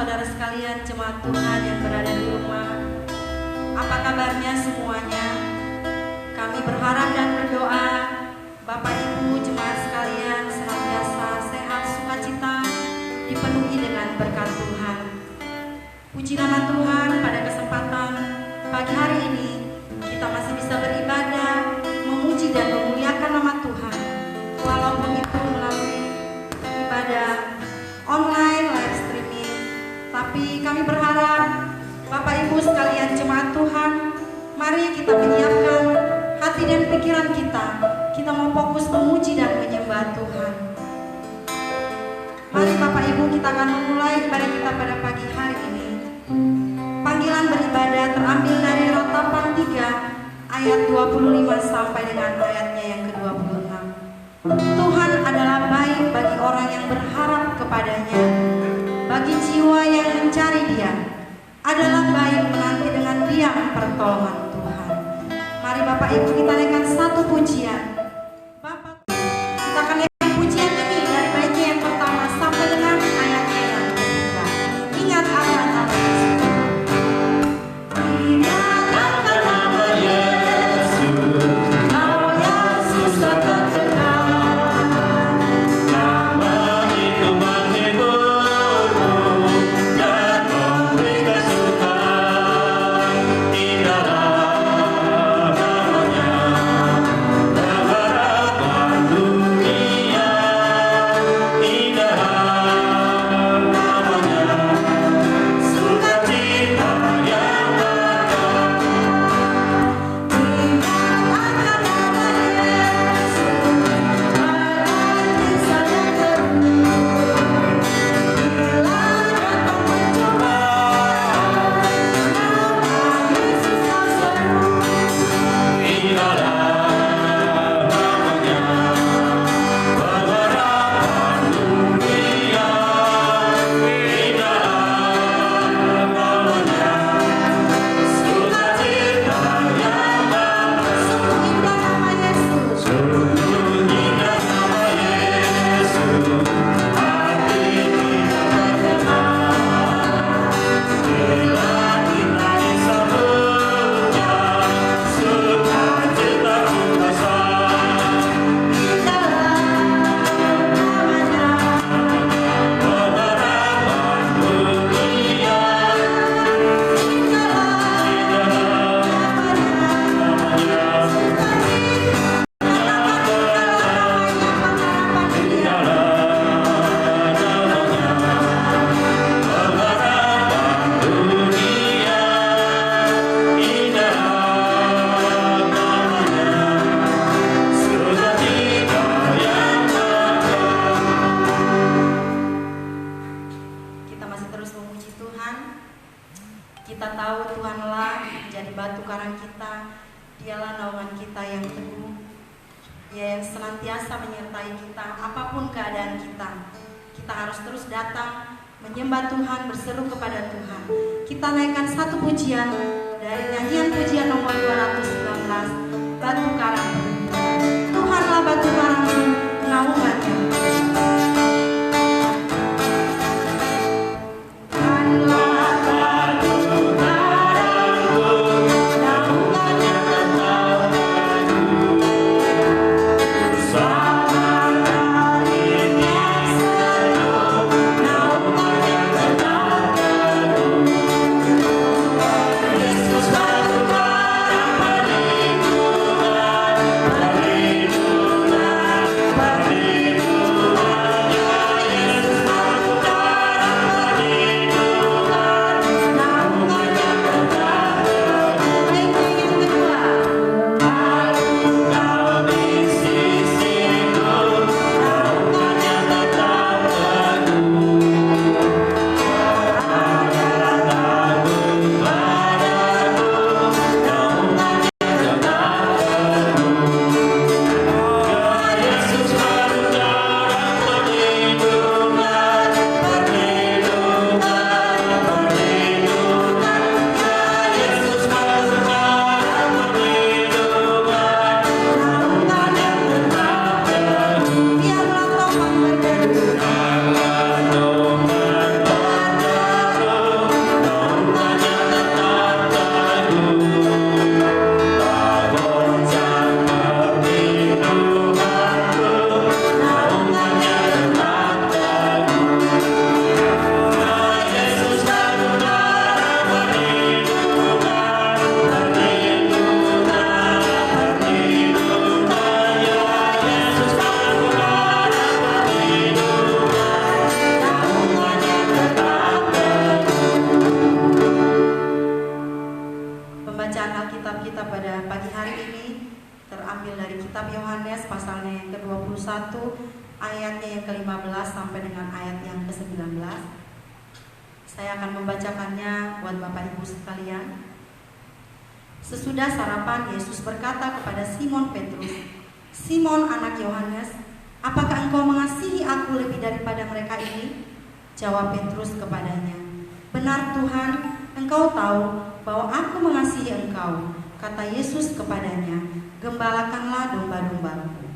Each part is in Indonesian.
saudara sekalian, jemaat Tuhan yang berada di rumah. Apa kabarnya semuanya? Kami berharap dan berdoa Bapak Ibu jemaat sekalian senantiasa sehat, sukacita, dipenuhi dengan berkat Tuhan. Puji nama Tuhan, pada kesempatan pagi hari ini kita masih bisa beribadah, memuji dan memuliakan nama Tuhan. Walaupun itu melalui ibadah online, live streaming, tapi kami berharap Bapak Ibu sekalian jemaat Tuhan, mari kita menyiapkan hati dan pikiran kita. Kita mau fokus memuji dan menyembah Tuhan. Mari Bapak Ibu, kita akan memulai ibadah kita pada pagi hari ini. Panggilan beribadah terambil dari Ratapan 3 ayat 25 sampai dengan ayatnya yang ke-26. Tuhan adalah baik bagi orang yang berharap kepadanya, bagi jiwa yang mencari Dia adalah baik menanti dengan diam pertolongan Tuhan. Mari Bapak Ibu kita naikkan satu pujian. Bapak, kita akan naikkan pujian ini dari baitnya yang pertama sampai dengan ayatnya yang ketiga. Ingat akan nama Yesus. Ingat akan nama Yesus. Nama Yesus akan kenal. Nama itu menghiburmu dan memberi kesukaan. Indahlah namanya, pengharapan dunia. Indahlah namanya, sukacita yang ada. Ingat akan nama Yesus, berarti saya teguh. Bila datang pencobaan, nama Yesus tak seru. Indahlah namanya, pengharapan dunia. Indahlah namanya, sukacita yang ada. Sungguh indah nama Yesus. Sungguh indah nama Yesus. Hati kita terkenal. Bila kita disambutnya, sukacita ku besar. Indahlah namanya, pengharapan dunia. Kita masih terus memuji Tuhan. Kita tahu Tuhanlah menjadi batu karang kita. Dialah naungan kita yang teguh. Dia yang senantiasa menyertai kita apapun keadaan kita. Kita harus terus datang menyembah Tuhan, berseru kepada Tuhan. Kita naikkan satu pujian dari nyanyian pujian nomor 219, Batu Karang Berlimpah. Tuhanlah batu karangku, naungannya. Tuhanlah batu karangku, naungannya tetap teguh. Bersama taringnya seduh, naungannya tetap teguh. Yesus batu karang perlindungan, perlindungan, perlindungan. ayatnya yang ke-15 sampai dengan ayat yang ke-19. Saya akan membacakannya buat Bapak Ibu sekalian. Sesudah sarapan, Yesus berkata kepada Simon Petrus, "Simon anak Yohanes, apakah engkau mengasihi aku lebih daripada mereka ini?" Jawab Petrus kepadanya, "Benar Tuhan, engkau tahu bahwa aku mengasihi engkau." Kata Yesus kepadanya, "Gembalakanlah domba-dombaku."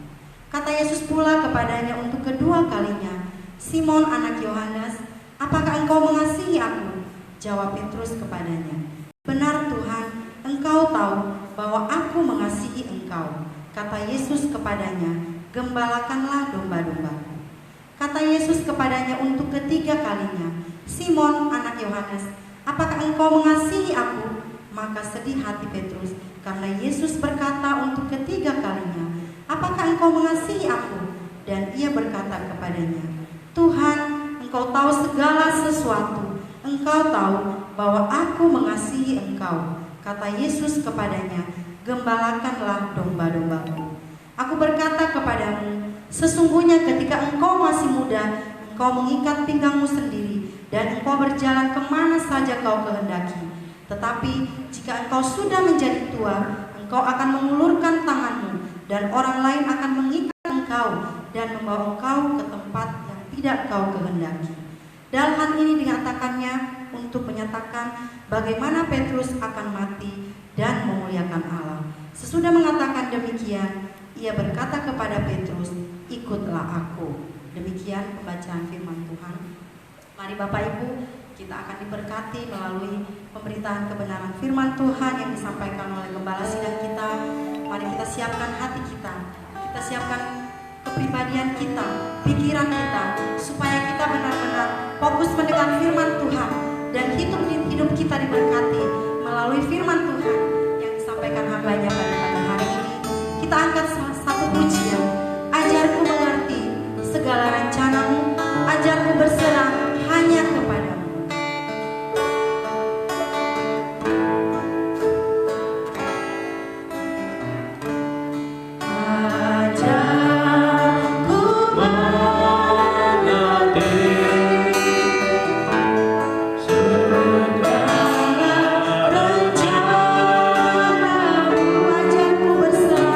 Kata Yesus pula kepadanya untuk kedua kalinya, "Simon anak Yohanes, apakah engkau mengasihi aku?" Jawab Petrus kepadanya, "Benar Tuhan, engkau tahu bahwa aku mengasihi engkau." Kata Yesus kepadanya, "Gembalakanlah domba-dombaku." Kata Yesus kepadanya untuk ketiga kalinya, "Simon anak Yohanes, apakah engkau mengasihi aku?" Maka sedih hati Petrus karena Yesus berkata untuk ketiga kalinya, "Apakah engkau mengasihi aku?" Dan ia berkata kepadanya, "Tuhan, engkau tahu segala sesuatu. Engkau tahu bahwa aku mengasihi engkau." Kata Yesus kepadanya, "Gembalakanlah domba-dombaku. Aku berkata kepadamu, sesungguhnya ketika engkau masih muda, engkau mengikat pinggangmu sendiri, dan engkau berjalan kemana saja kau kehendaki. Tetapi jika engkau sudah menjadi tua, engkau akan mengulurkan tanganmu, dan orang lain akan mengikat engkau dan membawa engkau ke tempat yang tidak kau kehendaki." Dalam hal ini dikatakannya untuk menyatakan bagaimana Petrus akan mati dan memuliakan Allah. Sesudah mengatakan demikian, ia berkata kepada Petrus, "Ikutlah aku." Demikian pembacaan firman Tuhan. Mari Bapak Ibu, kita akan diberkati melalui pemberitaan kebenaran firman Tuhan yang disampaikan oleh Gembala Sidang kita. Mari kita siapkan hati kita siapkan kepribadian kita, pikiran kita, supaya kita benar-benar fokus mendengar firman Tuhan dan hidup kita diberkati melalui firman Tuhan yang disampaikan hamba-Nya pada hari ini. Kita angkat satu pujian, "Ajarku mengerti segala rencanamu, ajarku berserah hanya kepadamu." Ajarku berserah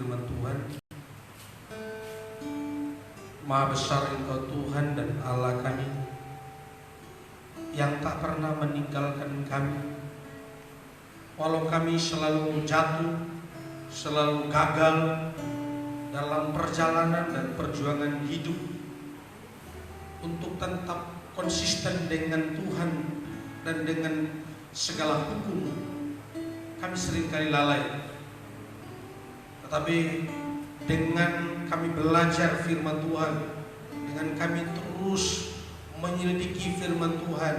firman Tuhan. Maha besar Engkau Tuhan dan Allah kami, yang tak pernah meninggalkan kami, walau kami selalu jatuh, selalu gagal dalam perjalanan dan perjuangan hidup untuk tetap konsisten dengan Tuhan dan dengan segala hukum. Kami seringkali lalai. Tetapi dengan kami belajar firman Tuhan, dengan kami terus menyelidiki firman Tuhan,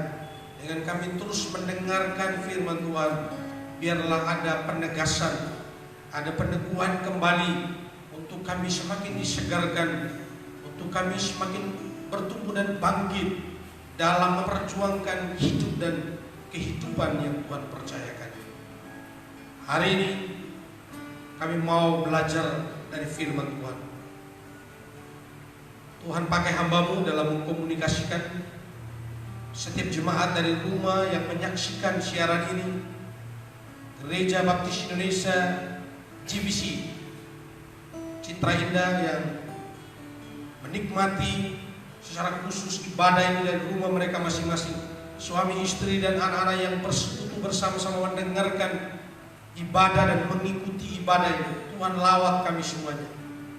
dengan kami terus mendengarkan firman Tuhan, biarlah ada penegasan, ada peneguhan kembali untuk kami semakin disegarkan, untuk kami semakin bertumbuh dan bangkit dalam memperjuangkan hidup dan kehidupan yang Tuhan percayakan. Hari ini kami mau belajar dari firman Tuhan. Tuhan pakai hamba-Mu dalam mengkomunikasikan setiap jemaat dari rumah yang menyaksikan siaran ini, Gereja Baptis Indonesia GBC Citra Indah, yang menikmati secara khusus ibadah ini dari rumah mereka masing-masing, suami istri dan anak-anak yang bersekutu bersama-sama mendengarkan ibadah dan mengikuti ibadah ini. Tuhan lawat kami semuanya.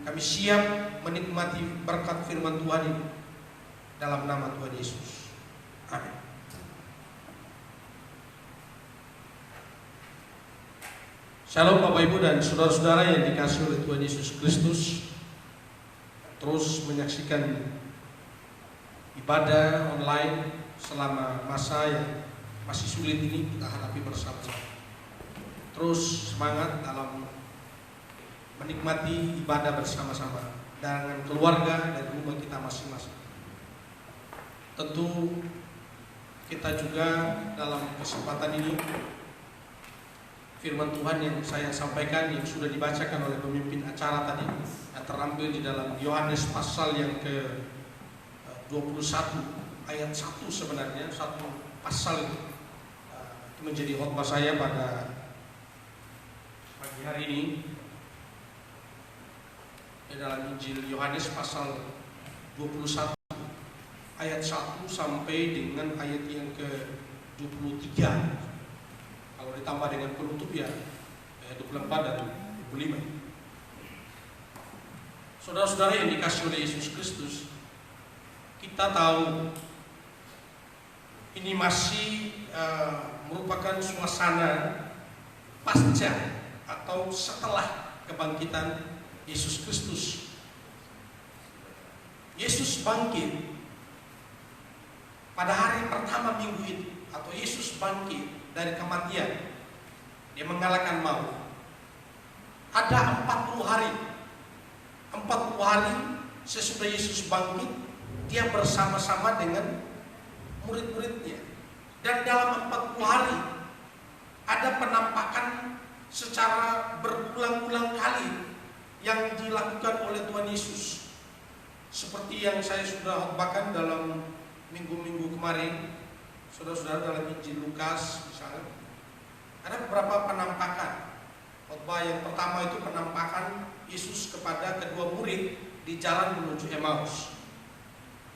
Kami siap menikmati berkat firman Tuhan ini dalam nama Tuhan Yesus. Amin. Shalom Bapak Ibu dan saudara-saudara yang dikasihi oleh Tuhan Yesus Kristus. Terus menyaksikan ibadah online selama masa yang masih sulit ini kita hadapi bersama-sama. Terus semangat dalam menikmati ibadah bersama-sama dengan keluarga dan rumah kita masing-masing. Tentu kita juga dalam kesempatan ini, firman Tuhan yang saya sampaikan yang sudah dibacakan oleh pemimpin acara tadi, yang terambil di dalam Yohanes pasal yang ke 21 ayat 1, sebenarnya satu pasal itu menjadi khotbah saya pada pagi hari ini, di dalam Injil Yohanes pasal 21 ayat 1 sampai dengan ayat yang ke-23. Kalau ditambah dengan penutup ya 24 dan 25. Saudara-saudara yang dikasihi oleh Yesus Kristus, kita tahu ini masih merupakan suasana pasca atau setelah kebangkitan Yesus Kristus. Yesus bangkit pada hari pertama minggu itu, atau Yesus bangkit dari kematian. Dia mengalahkan maut. Ada 40 hari. 40 hari sesudah Yesus bangkit, dia bersama-sama dengan murid-muridnya. Dan dalam 40 hari ada penampakan secara berulang-ulang kali yang dilakukan oleh Tuhan Yesus. Seperti yang saya sudah khotbahkan dalam minggu-minggu kemarin, saudara-saudara, dalam Injil Lukas misalnya, ada beberapa penampakan. Khotbah yang pertama itu penampakan Yesus kepada kedua murid di jalan menuju Emmaus.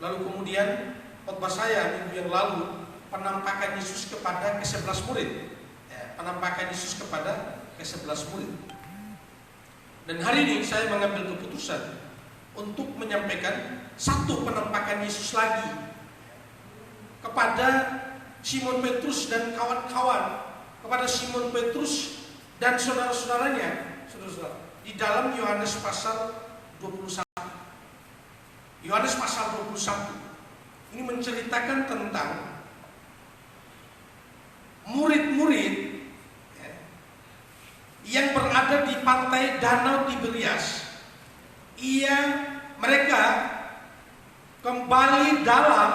Lalu kemudian khotbah saya minggu yang lalu, penampakan Yesus kepada ke-11 murid. Penampakan Yesus kepada ke-11 murid. Dan hari ini saya mengambil keputusan untuk menyampaikan satu penampakan Yesus lagi kepada Simon Petrus dan kawan-kawan, kepada Simon Petrus dan saudara-saudaranya, saudara-saudara, di dalam Yohanes pasal 21. Yohanes pasal 21 ini menceritakan tentang murid-murid yang berada di pantai Danau Tiberias. Mereka kembali dalam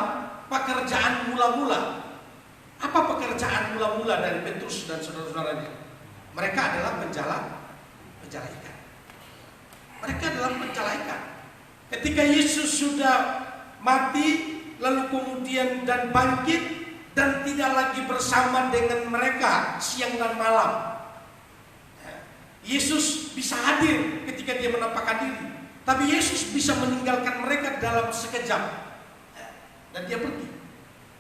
pekerjaan mula-mula. Apa pekerjaan mula-mula dari Petrus dan saudara-saudaranya? Mereka adalah penjala ikan. Mereka adalah penjala ikan. Ketika Yesus sudah mati, lalu kemudian dan bangkit dan tidak lagi bersama dengan mereka siang dan malam, Yesus bisa hadir ketika ketika dia menampakkan diri. Tapi Yesus bisa meninggalkan mereka dalam sekejap, dan dia pergi.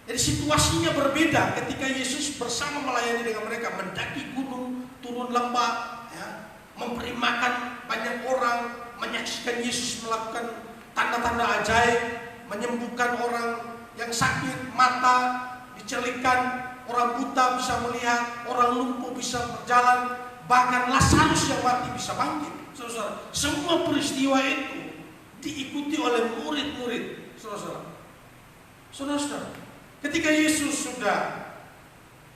Jadi situasinya berbeda ketika Yesus bersama melayani dengan mereka, mendaki gunung, turun lembah, memberi makan banyak orang, menyaksikan Yesus melakukan tanda-tanda ajaib, menyembuhkan orang yang sakit, mata dicelupkan, orang buta bisa melihat, orang lumpuh bisa berjalan, bahkan Lazarus yang mati bisa bangkit. Saudara, semua peristiwa itu diikuti oleh murid-murid. Saudara, ketika Yesus sudah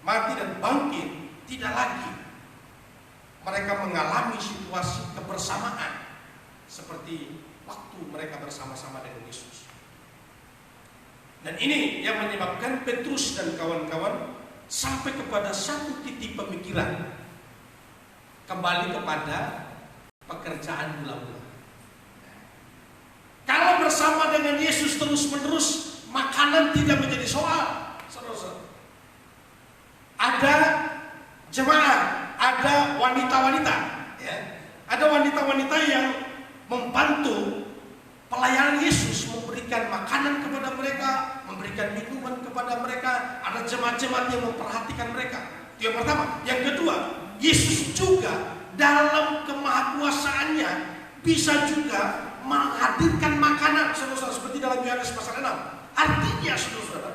mati dan bangkit, tidak lagi mereka mengalami situasi kebersamaan seperti waktu mereka bersama-sama dengan Yesus. Dan ini yang menyebabkan Petrus dan kawan-kawan sampai kepada satu titik pemikiran, kembali kepada pekerjaan mula-mula. Kalau bersama dengan Yesus terus-menerus, makanan tidak menjadi soal. Saudara, ada jemaat, ada wanita-wanita, ada wanita-wanita yang membantu pelayanan Yesus, memberikan makanan kepada mereka, memberikan minuman kepada mereka. Ada jemaat-jemaat yang memperhatikan mereka. Itu yang pertama. Yang kedua, Yesus juga dalam kemahakuasaannya bisa juga menghadirkan makanan, saudara, seperti dalam Yohanes pasal 6. Artinya, saudara,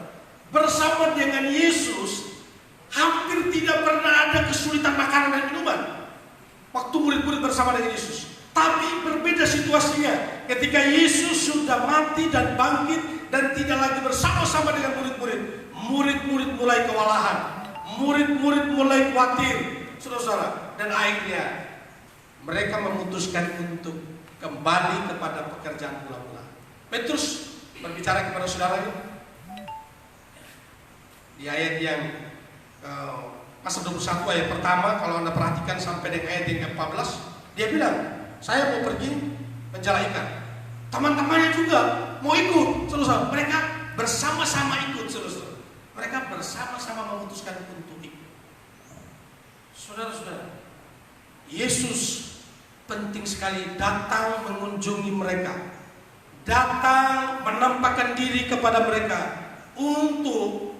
bersama dengan Yesus hampir tidak pernah ada kesulitan makanan dan minuman waktu murid-murid bersama dengan Yesus. Tapi berbeda situasinya ketika Yesus sudah mati dan bangkit dan tidak lagi bersama-sama dengan murid-murid. Murid-murid mulai kewalahan, murid-murid mulai khawatir, saudara-saudara, dan akhirnya mereka memutuskan untuk kembali kepada pekerjaan mula-mula. Petrus berbicara kepada saudaranya di ayat yang pasal 21 ayat pertama. Kalau Anda perhatikan sampai dengan ayat yang 14, dia bilang, saya mau pergi menjala ikan. Teman-temannya juga mau ikut, saudara. Mereka bersama-sama ikut, saudara. Mereka bersama-sama memutuskan untuk ikut. Saudara-saudara, Yesus penting sekali datang mengunjungi mereka, datang menampakkan diri kepada mereka untuk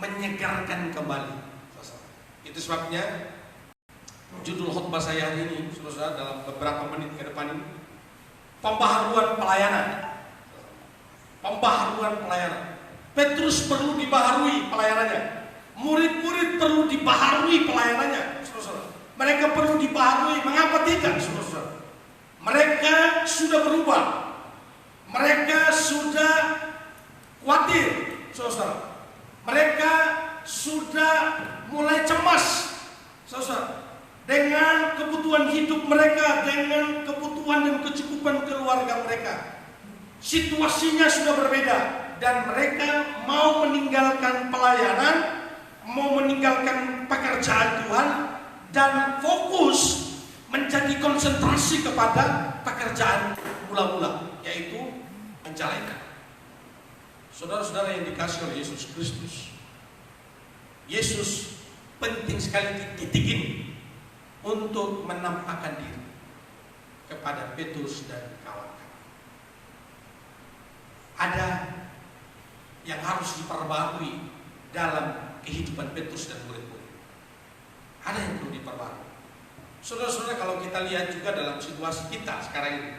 menyegarkan kembali. Itu sebabnya judul khotbah saya hari ini, saudara, dalam beberapa menit ke depan ini, pembaharuan pelayanan. Pembaharuan pelayanan. Petrus perlu dibaharui pelayanannya. Murid-murid perlu dibaharui pelayanannya, saudara. Mereka perlu dibaharui. Mengapa tidak, saudara? Mereka sudah berubah. Mereka sudah khawatir, saudara. Mereka sudah mulai cemas, saudara, dengan kebutuhan hidup mereka, dengan kebutuhan dan kecukupan keluarga mereka. Situasinya sudah berbeda, dan mereka mau meninggalkan pelayanan, mau meninggalkan pekerjaan Tuhan, dan fokus menjadi konsentrasi kepada pekerjaan mula-mula, yaitu menjalankan. Saudara-saudara yang dikasihi oleh Yesus Kristus, Yesus penting sekali di titik ini untuk menampakkan diri kepada Petrus dan kawan-kawan. Ada yang harus diperbarui dalam kehidupan Petrus dan murid-murid. Ada yang perlu diperbarui. Saudara-saudara, kalau kita lihat juga dalam situasi kita sekarang ini,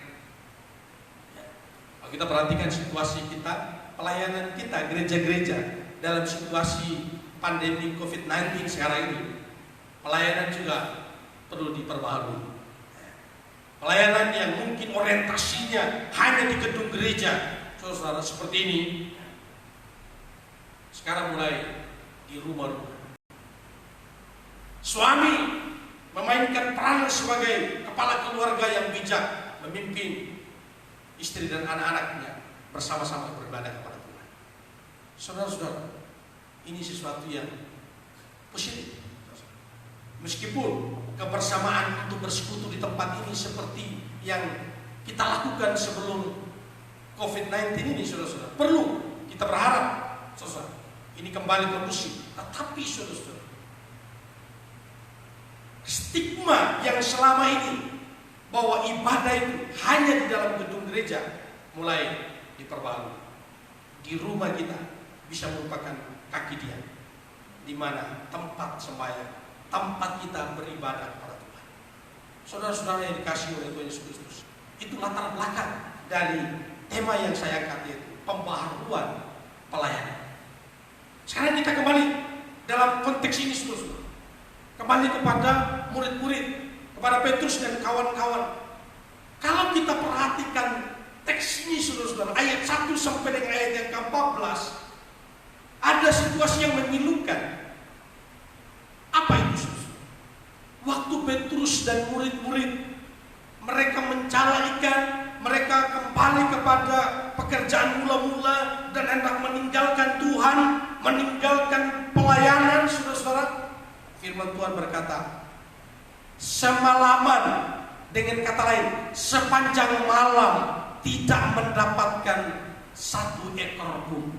kalau kita perhatikan situasi kita, pelayanan kita, gereja-gereja dalam situasi pandemi COVID-19 sekarang ini, pelayanan juga perlu diperbaharui. Pelayanan yang mungkin orientasinya hanya di gedung gereja, saudara, seperti ini, sekarang mulai di rumah-rumah. Suami memainkan peran sebagai kepala keluarga yang bijak, memimpin istri dan anak-anaknya bersama-sama beribadah kepada Tuhan. Saudara-saudara, ini sesuatu yang positif. Meskipun kebersamaan untuk bersekutu di tempat ini seperti yang kita lakukan sebelum COVID-19 ini, saudara-saudara, perlu kita berharap, saudara, ini kembali kondusif. Tetapi, saudara-saudara, stigma yang selama ini bahwa ibadah itu hanya di dalam gedung gereja mulai diperbarui. Di rumah kita bisa merupakan kaki dia, di mana tempat sembahyang, tempat kita beribadah kepada Tuhan. Saudara-saudara yang dikasihi oleh Tuhan Yesus Kristus, itu latar belakang dari tema yang saya angkat, yaitu pembaharuan pelayanan. Sekarang kita kembali dalam konteks ini, saudara-saudara. Kembali kepada murid-murid, kepada Petrus dan kawan-kawan. Kalau kita perhatikan teks ini, saudara-saudara, ayat 1 sampai dengan ayat yang ke-14, ada situasi yang memilukan. Apa itu, saudara? Waktu Petrus dan murid-murid mereka mencala ikan, mereka kembali kepada pekerjaan mula-mula dan hendak meninggalkan Tuhan, meninggalkan pelayanan, saudara-saudara. Firman Tuhan berkata, semalaman, dengan kata lain, sepanjang malam tidak mendapatkan satu ekor pun.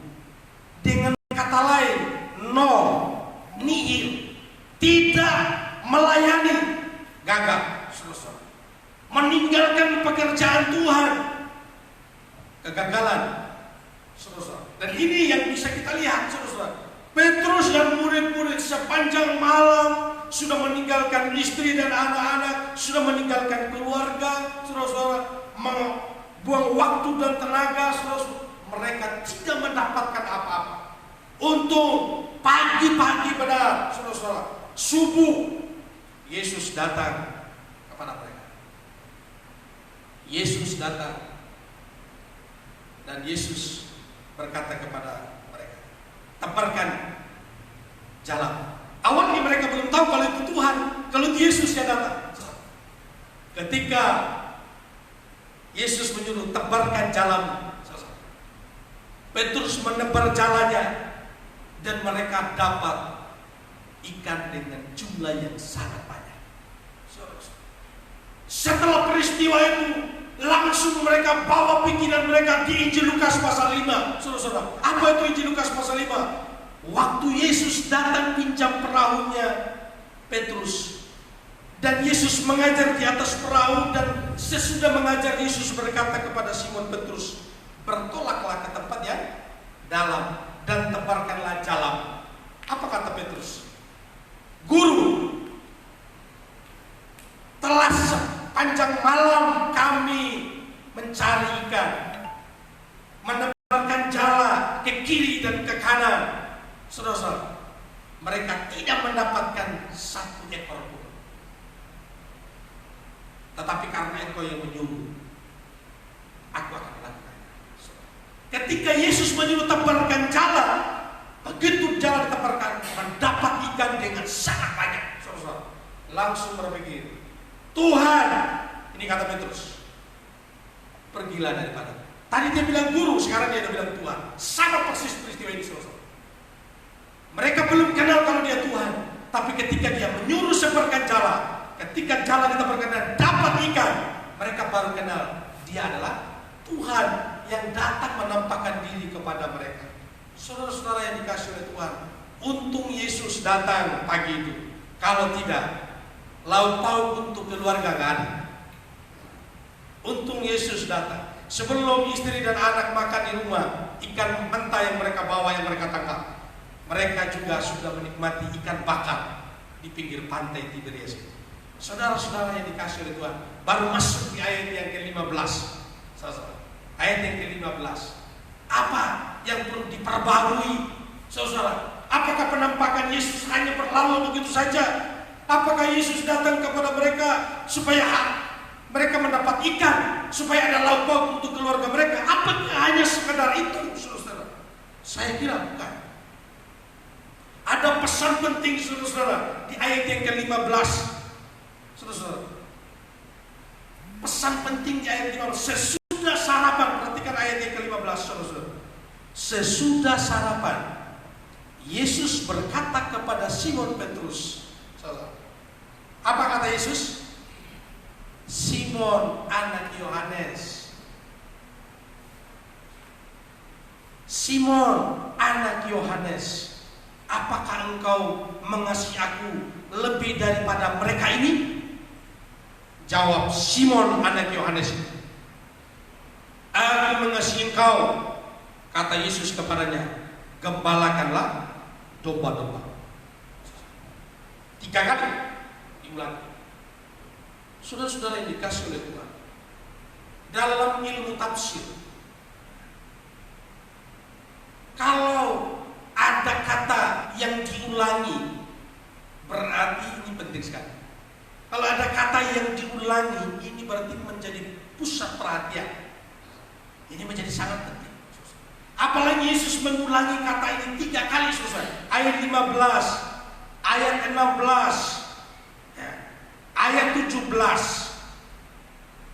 Dengan kata lain, nihil, tidak melayani, gagal, saudara. Meninggalkan pekerjaan Tuhan, kegagalan, saudara. Dan ini yang bisa kita lihat, saudara. Petrus dan murid-murid sepanjang malam sudah meninggalkan istri dan anak-anak, sudah meninggalkan keluarga, saudara-saudara, membuang waktu dan tenaga, saudara-saudara. Mereka tidak mendapatkan apa-apa. Untung pagi-pagi benar, saudara-saudara, subuh Yesus datang kepada mereka. Yesus datang dan Yesus berkata kepada mereka, tebarkan jalan. Awalnya mereka belum tahu kalau itu Tuhan, kalau itu Yesus yang datang. Ketika Yesus menyuruh tebarkan jalan, Petrus menebar jalannya dan mereka dapat ikan dengan jumlah yang sangat banyak. Setelah peristiwa itu, langsung mereka bawa pikiran mereka di Injil Lukas pasal 5. Saudara-saudara, apa itu Injil Lukas pasal 5? Waktu Yesus datang pinjam perahunya Petrus, dan Yesus mengajar di atas perahu, dan sesudah mengajar Yesus berkata kepada Simon Petrus, bertolaklah ke tempat yang dalam dan tebarkanlah jalan. Apa kata Petrus? Guru, telah sepanjang malam kami mencari ikan, menebarkan jala ke kiri dan ke kanan. Saudara-saudara, mereka tidak mendapatkan satu ekor pun. Tetapi karena Engkau yang menyuruh, aku akan melakukan. Ketika Yesus menyuruh tebarkan jala, begitu jala ditebarkan, mendapat ikan dengan sangat banyak. Saudara-saudara, langsung berpikir, Tuhan, ini kata Petrus, pergilah daripada. Tadi dia bilang guru, sekarang dia bilang Tuhan. Sama persis peristiwa ini, saudara. Mereka belum kenal kalau dia Tuhan, tapi ketika dia menyuruh sebarkan jala, ketika jala ditebarkan dan dapat ikan, mereka baru kenal dia adalah Tuhan yang datang menampakkan diri kepada mereka. Saudara-saudara yang dikasihi oleh Tuhan, untung Yesus datang pagi itu. Kalau tidak, lauk pauk untuk keluarga gak ada. Untung Yesus datang. Sebelum istri dan anak makan di rumah, ikan mentah yang mereka bawa, yang mereka tangkap, mereka juga sudah menikmati ikan bakar di pinggir pantai Tiberias. Saudara-saudara yang dikasihi oleh Tuhan, baru masuk di ayat yang ke-15. Ayat yang ke-15. Apa yang perlu diperbarui, saudara? Apakah penampakan Yesus hanya berlalu begitu saja? Apakah Yesus datang kepada mereka supaya mereka mendapat ikan, supaya ada lauk pauk untuk keluarga mereka? Apakah hanya sekedar itu, saudara? Saya kira bukan. Ada pesan penting, saudara-saudara, di ayat yang ke-15. Saudara-saudara, pesan penting di ayat 15. Sesudah sarapan, perhatikan ayat yang ke-15, saudara-saudara. Sesudah sarapan, Yesus berkata kepada Simon Petrus, saudara. Apa kata Yesus? Simon anak Yohanes, Simon anak Yohanes, apakah engkau mengasihi aku lebih daripada mereka ini? Jawab Simon anak Yohanes, aku mengasihi engkau. Kata Yesus kepadanya, gembalakanlah domba-domba. 3 kali diulangi. Saudara-saudara yang dikasih oleh Tuhan, dalam ilmu tafsir, kalau ada kata yang diulangi, berarti ini penting sekali. Kalau ada kata yang diulangi, ini berarti menjadi pusat perhatian. Ini menjadi sangat penting. Apalagi Yesus mengulangi kata ini 3 kali, saudara. Ayat 15, ayat 16, ya, ayat 17.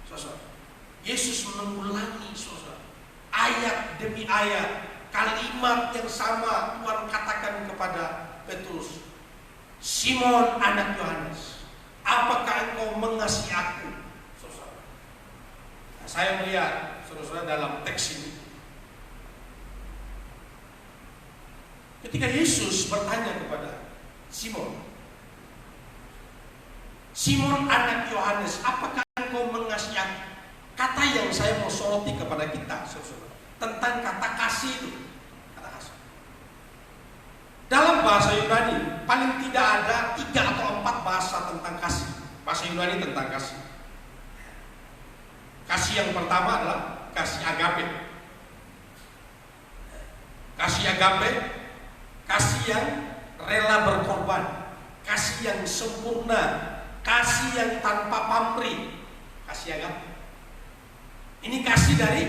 Saudara, Yesus mengulangi, saudara, ayat demi ayat. Kalimat yang sama Tuhan katakan kepada Petrus, Simon anak Yohanes, apakah engkau mengasihi aku? Saudara, nah, saya melihat, saudara, dalam teks ini, ketika Yesus bertanya kepada Simon, Simon anak Yohanes, apakah engkau mengasihi aku? Kata yang saya mau soroti kepada kita, saudara, tentang kata kasih itu. Kata kasih. Dalam bahasa Yunani paling tidak ada 3 atau 4 bahasa tentang kasih. Bahasa Yunani tentang kasih. Kasih yang pertama adalah kasih agape. Kasih agape, kasih yang rela berkorban, kasih yang sempurna, kasih yang tanpa pamrih. Kasih agape. Ini kasih dari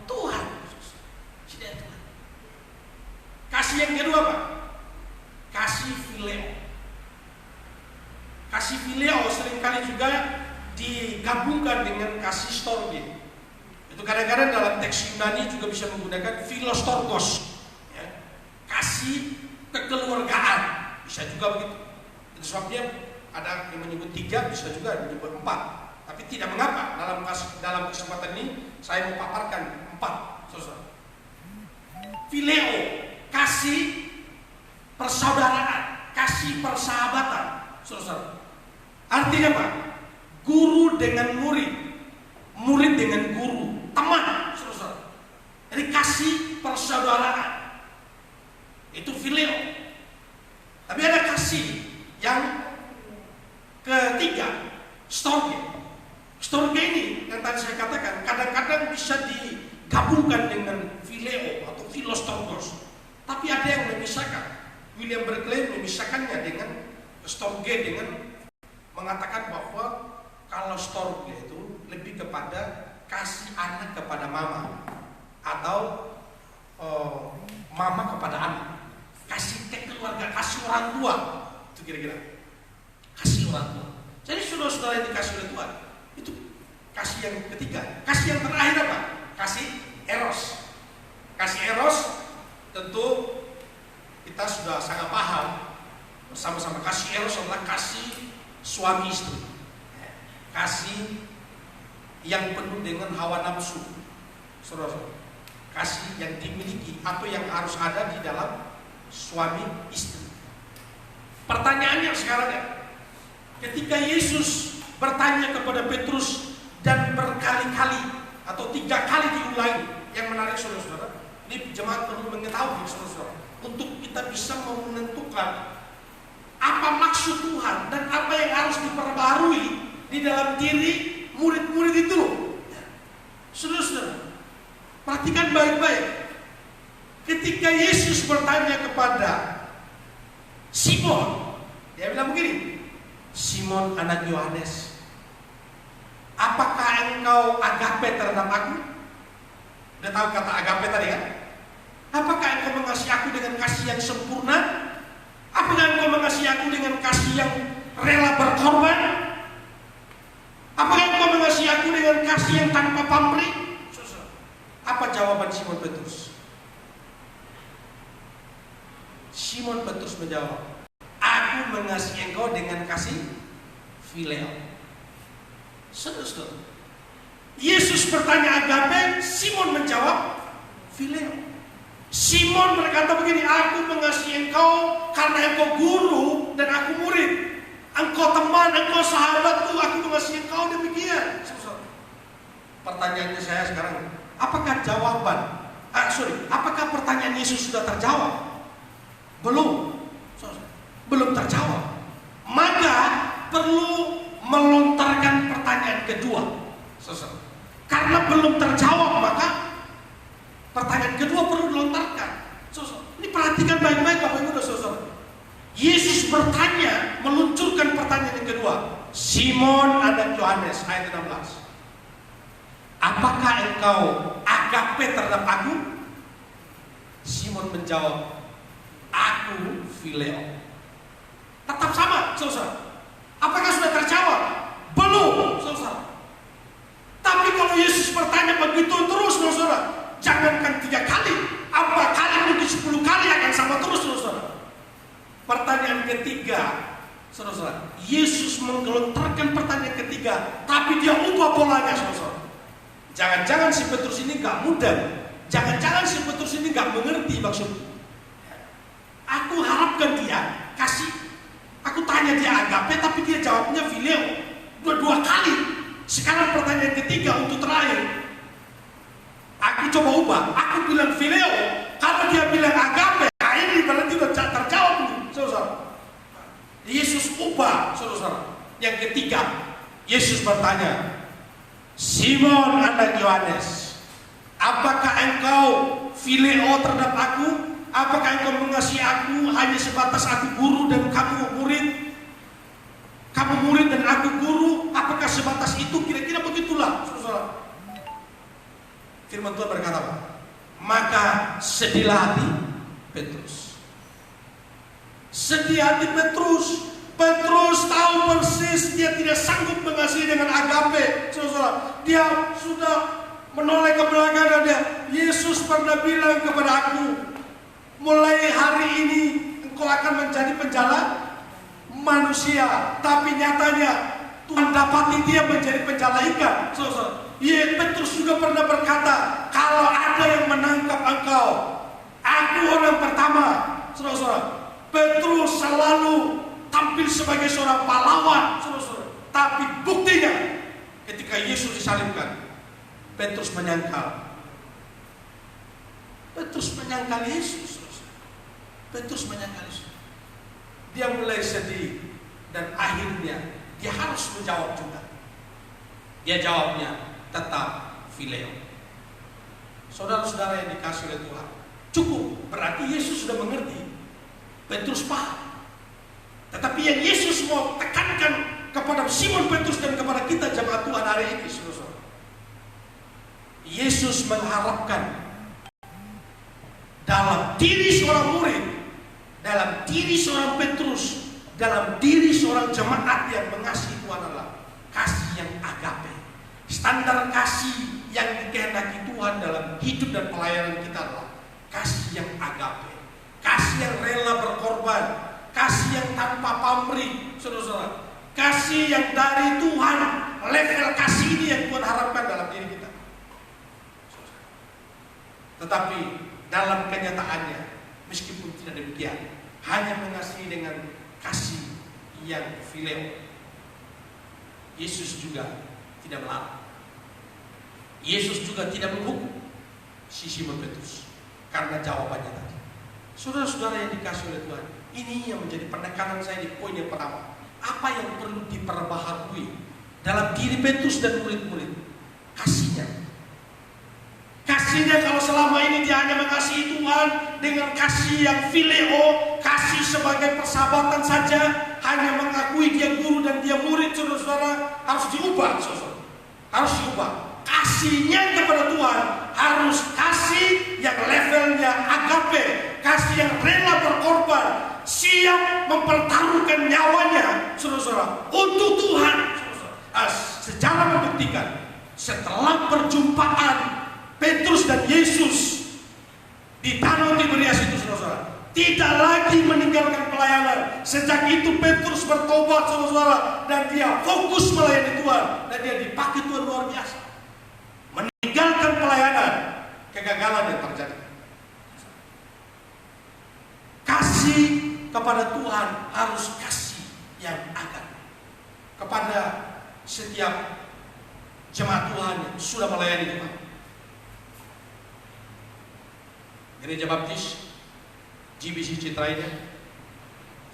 Tuhan. Kasih yang kedua apa? Kasih phileo. Kasih phileo seringkali juga digabungkan dengan kasih storge. Itu kadang-kadang dalam teks Yunani juga bisa menggunakan philostorgos, ya. Kasih kekeluargaan, bisa juga begitu. Itu sebabnya ada yang menyebut 3, bisa juga menyebut 4. Tapi tidak mengapa, dalam kesempatan ini saya mau paparkan 4, saudara. Phileo, kasih persaudaraan, kasih persahabatan, saudara. Artinya apa? Guru dengan murid, murid dengan guru, teman, saudara. Jadi kasih persaudaraan itu phileo. Tapi ada kasih yang ketiga, storge. Storge ini yang tadi saya katakan kadang-kadang bisa digabungkan dengan phileo atau philostorgos. Tapi ada yang memisahkan. William Berkeley memisahkannya dengan storge dengan mengatakan bahwa kalau storge itu lebih kepada kasih anak kepada mama atau mama kepada anak, kasih keluarga, kasih orang tua, itu kira-kira kasih orang tua. Jadi saudara-saudara yang dikasih oleh Tuhan, itu kasih yang ketiga. Kasih yang terakhir apa? Kasih eros. Kasih eros tentu kita sudah sangat paham bersama-sama. Kasih eros adalah kasih suami istri, kasih yang penuh dengan hawa nafsu, saudara. Kasih yang dimiliki atau yang harus ada di dalam suami istri. Pertanyaannya sekarang ya, ketika Yesus bertanya kepada Petrus dan berkali-kali atau 3 kali diulangi, yang menarik saudara-saudara, ini jemaat perlu mengetahui saudara-saudara, untuk kita bisa menentukan apa maksud Tuhan dan apa yang harus diperbarui di dalam diri murid-murid itu. Saudara-saudara, perhatikan baik-baik. Ketika Yesus bertanya kepada Simon, dia bilang begini, Simon anak Yohanes, apakah engkau agape terhadap aku? Udah tahu kata agape tadi kan? Apakah engkau mengasihi aku dengan kasih yang sempurna? Apakah engkau mengasihi aku dengan kasih yang rela berkorban? Apakah engkau mengasihi aku dengan kasih yang tanpa pamrih? Apa jawaban Simon Petrus? Simon Petrus menjawab, aku mengasihi engkau dengan kasih phileo. Saudara, Yesus bertanya agape, Simon menjawab phileo. Simon berkata begini, aku mengasihi engkau karena engkau guru dan aku murid. Engkau teman, engkau sahabatku, aku mengasihi engkau demikian. Pertanyaannya saya sekarang, apakah apakah pertanyaan Yesus sudah terjawab? Belum. Belum terjawab. Maka perlu melontarkan pertanyaan kedua. Karena belum terjawab, maka pertanyaan kedua perlu dilontarkan. Ini perhatikan baik-baik Bapak Ibu dan Saudara. Yesus bertanya, meluncurkan pertanyaan yang kedua. Simon anak Yohanes, ayat 16. Apakah engkau agape terhadap aku? Simon menjawab, aku phileo. Tetap sama, saudara. Apakah sudah terjawab? Belum, saudara. Tapi kalau Yesus bertanya begitu terus, saudara, jangankan 3 kali, 4 kali, mungkin 10 kali akan sama terus, saudara. Pertanyaan ketiga, saudara, Yesus menggelontarkan pertanyaan ketiga, tapi dia ubah polanya, saudara. Jangan-jangan si Petrus ini gak mudah. Jangan-jangan si Petrus ini gak mengerti maksudnya. Aku harapkan dia kasih. Aku tanya dia agape, tapi dia jawabnya phileo. Dua kali. Sekarang pertanyaan ketiga untuk terakhir. Aku coba ubah. Aku bilang phileo. Kalau dia bilang agape, nah ini berarti sudah terjawab nih, saudara. Yesus ubah, saudara. Yang ketiga, Yesus bertanya, Simon anak Yohanes, apakah engkau phileo terhadap aku? Apakah engkau mengasihi aku hanya sebatas aku guru dan kamu murid? Kamu murid dan aku guru? Apakah sebatas itu? Kira-kira begitulah, saudara. Firman Tuhan berkata, maka sedihlah hati Petrus. Sedih hati Petrus. Petrus tahu persis dia tidak sanggup mengasihi dengan agape, saudara. Dia sudah menoleh ke belakang dan Yesus pernah bilang kepada aku, mulai hari ini engkau akan menjadi penjala manusia. Tapi nyatanya Tuhan dapati dia menjadi penjala ikan, saudara. Petrus juga pernah berkata, kalau ada yang menangkap engkau, aku orang pertama, saudara. Petrus selalu tampil sebagai seorang pahlawan, saudara. Tapi buktinya ketika Yesus disalibkan, Petrus menyangkal. Petrus menyangkal Yesus, saudara. Petrus menyangkal Yesus. Dia mulai sedih dan akhirnya dia harus menjawab juga. Dia jawabnya tetap phileo. Saudara-saudara yang dikasih oleh Tuhan, cukup berarti Yesus sudah mengerti. Petrus paham. Tetapi yang Yesus mau tekankan kepada Simon Petrus dan kepada kita jemaat Tuhan hari ini, saudara, Yesus mengharapkan dalam diri seorang murid, dalam diri seorang Petrus, dalam diri seorang jemaat yang mengasihi Tuhan Allah, kasih yang agape. Standar kasih yang dikehendaki Tuhan dalam hidup dan pelayanan kita adalah kasih yang agape, kasih yang rela berkorban, kasih yang tanpa pamrih, saudara-saudara. Kasih yang dari Tuhan, level kasih ini yang Tuhan harapkan dalam diri kita. Tetapi dalam kenyataannya, meskipun tidak demikian, hanya mengasihi dengan kasih yang phileo, Yesus juga tidak melarang. Yesus juga tidak menghukum si Simon Petrus karena jawabannya tadi. Saudara-saudara yang dikasih oleh Tuhan, ini yang menjadi penekanan saya di poin yang pertama. Apa yang perlu diperbaharui dalam diri Petrus dan murid-murid? Kasihnya. Kasihnya kalau selama ini dia hanya mengasihi Tuhan dengan kasih yang phileo, kasih sebagai persahabatan saja, hanya mengakui dia guru dan dia murid, saudara-saudara, harus diubah, saudara. Harus diubah. Kasihnya kepada Tuhan harus kasih yang levelnya agape, kasih yang rela berkorban, siap mempertaruhkan nyawanya, saudara-saudara, untuk Tuhan. Sejarah membuktikan setelah perjumpaan Petrus dan Yesus di Danau Tiberias itu, saudara-saudara, tidak lagi meninggalkan pelayanan. Sejak itu Petrus bertobat, saudara-saudara, dan dia fokus melayani Tuhan, dan dia dipakai Tuhan luar biasa. Meninggalkan pelayanan, kegagalan yang terjadi. Kasih kepada Tuhan harus kasih yang agape. kepada setiap jemaat Tuhan yang sudah melayani Tuhan. Gereja Baptis GBC Citra ini,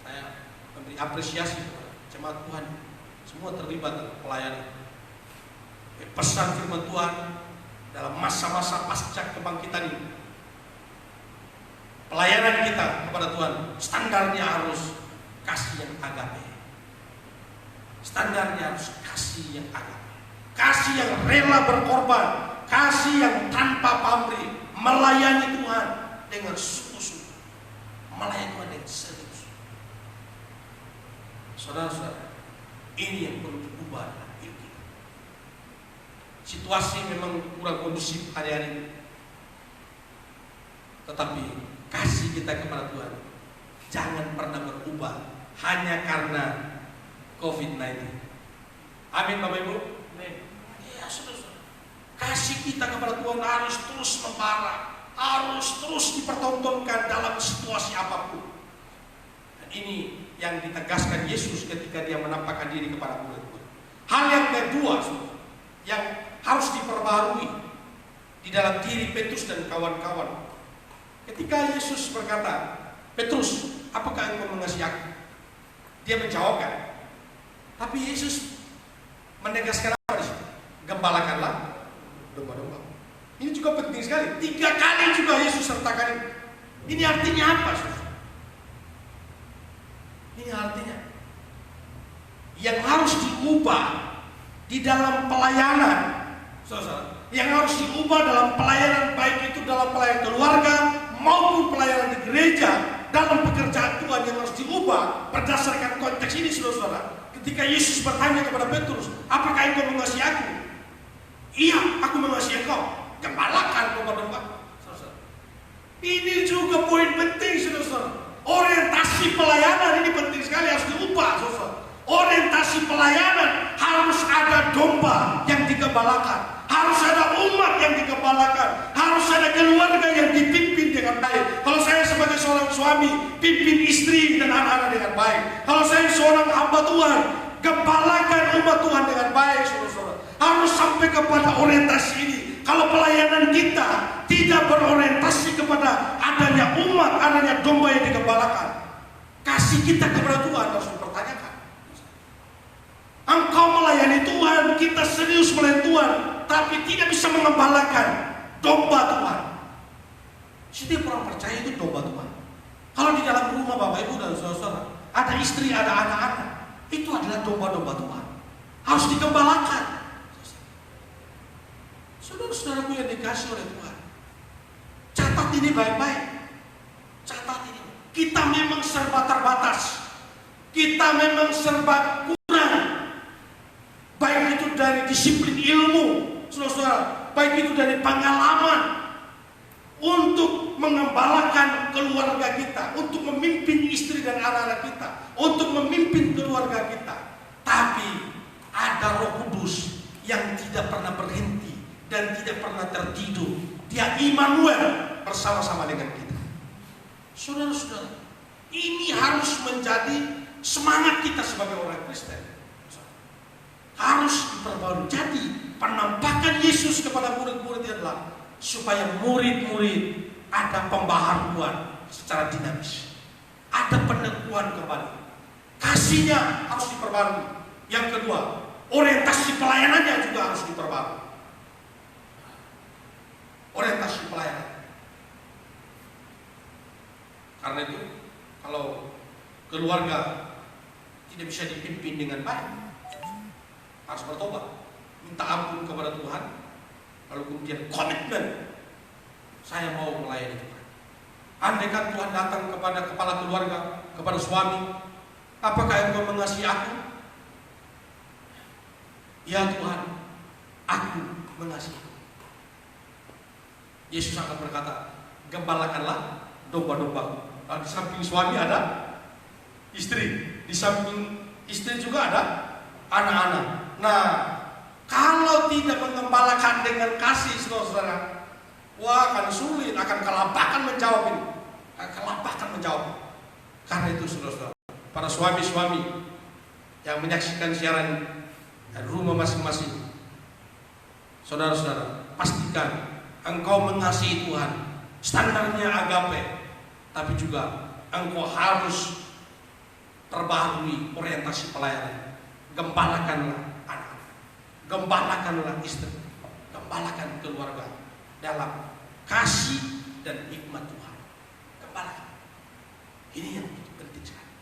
saya memberi apresiasi kepada jemaat Tuhan semua terlibat dalam pelayanan. Pesan firman Tuhan dalam masa-masa pasca kebangkitan ini, pelayanan kita kepada Tuhan standarnya harus kasih yang agape. Standarnya harus kasih yang agape, kasih yang rela berkorban, kasih yang tanpa pamrih, melayani Tuhan dengan sungguh-sungguh, melayani Tuhan dengan serius. Saudara-saudara, ini yang perlu diubah dalam hidup kita. Situasi memang kurang kondusif hari-hari ini, tetapi kasih kita kepada Tuhan jangan pernah berubah hanya karena COVID-19. Amin Bapak Ibu. Ya saudara, kasih kita kepada Tuhan harus terus membara, harus terus dipertontonkan dalam situasi apapun. Dan ini yang ditegaskan Yesus ketika dia menampakkan diri kepada murid-murid. Hal yang kedua yang harus diperbarui di dalam diri Petrus dan kawan-kawan. Ketika Yesus berkata, Petrus, apakah engkau mengasihi aku? Dia menjawabkan. Tapi Yesus menegaskan apa di situ? Gembalakanlah domba-domba. Ini juga penting sekali. 3 kali juga Yesus sertakan ini. Ini artinya apa? Ini artinya yang harus diubah di dalam pelayanan, yang harus diubah dalam pelayanan, baik itu dalam pelayanan keluarga maupun pelayanan di gereja, dalam pekerjaan Tuhan yang harus diubah berdasarkan konteks ini, saudara-saudara. Ketika Yesus bertanya kepada Petrus, apakah engkau mengasihi aku? Iya, aku mengasihi engkau. Gembalakan domba-domba. Ini juga poin penting, saudara-saudara. Orientasi pelayanan ini penting sekali, harus diubah, saudara. Orientasi pelayanan harus ada domba yang digembalakan, harus ada umat yang digembalakan, harus ada keluarga yang dipimpin dengan baik. Kalau saya sebagai seorang suami, pimpin istri dan anak-anak dengan baik. Kalau saya seorang hamba Tuhan, gembalakan umat Tuhan dengan baik, saudara-saudara. Harus sampai kepada orientasi ini. Kalau pelayanan kita tidak berorientasi kepada adanya umat, adanya domba yang digembalakan, kasih kita kepada Tuhan harus dipertanyakan. Engkau melayani Tuhan, kita serius melayani Tuhan, tapi tidak bisa mengembalakan domba Tuhan. Setiap orang percaya itu domba Tuhan. Kalau di dalam rumah Bapak Ibu dan saudara-saudara, ada istri, ada anak-anak, itu adalah domba-domba Tuhan. Harus digembalakan. Saudara-saudaraku yang dikasih oleh Tuhan, catat ini baik-baik. Catat ini. Kita memang serba terbatas. Kita memang serba kurang. Baik itu dari disiplin ilmu, saudara-saudara, baik itu dari pengalaman untuk mengembalakan keluarga kita, untuk memimpin istri dan anak-anak kita, untuk memimpin keluarga kita. Tapi ada Roh Kudus yang tidak pernah berhenti dan tidak pernah tertidur. Dia Immanuel bersama-sama dengan kita. Saudara-saudara, ini harus menjadi semangat kita sebagai orang Kristen. Harus diperbarui. Jadi penampakan Yesus kepada murid-murid adalah supaya murid-murid ada pembaharuan secara dinamis, ada peneguhan kembali. Kasihnya harus diperbarui. Yang kedua, orientasi pelayanannya juga harus diperbarui. Orientasi pelayanan. Karena itu, kalau keluarga tidak bisa dipimpin dengan baik, harus bertobat, minta ampun kepada Tuhan, lalu kemudian komitmen, saya mau melayani Tuhan. Andaikan Tuhan datang kepada kepala keluarga, kepada suami, apakah engkau mengasihi aku? Ya Tuhan, aku mengasihi. Yesus akan berkata, gembalakanlah domba-domba. Di samping suami ada istri, di samping istri juga ada anak-anak. Nah, kalau tidak mengembalakan dengan kasih, saudara-saudara, wah akan sulit, akan kelabakan menjawab ini, akan kelabakan menjawab. Karena itu, saudara-saudara, para suami-suami, yang menyaksikan siaran rumah masing-masing. Saudara-saudara, pastikan engkau mengasihi Tuhan. Standarnya agape, tapi juga engkau harus perbaharui orientasi pelayanan. Gembalakanlah anak, gembalakanlah istri, gembalakan keluarga dalam kasih dan hikmat Tuhan. Gembalakan. Ini yang penting sekali.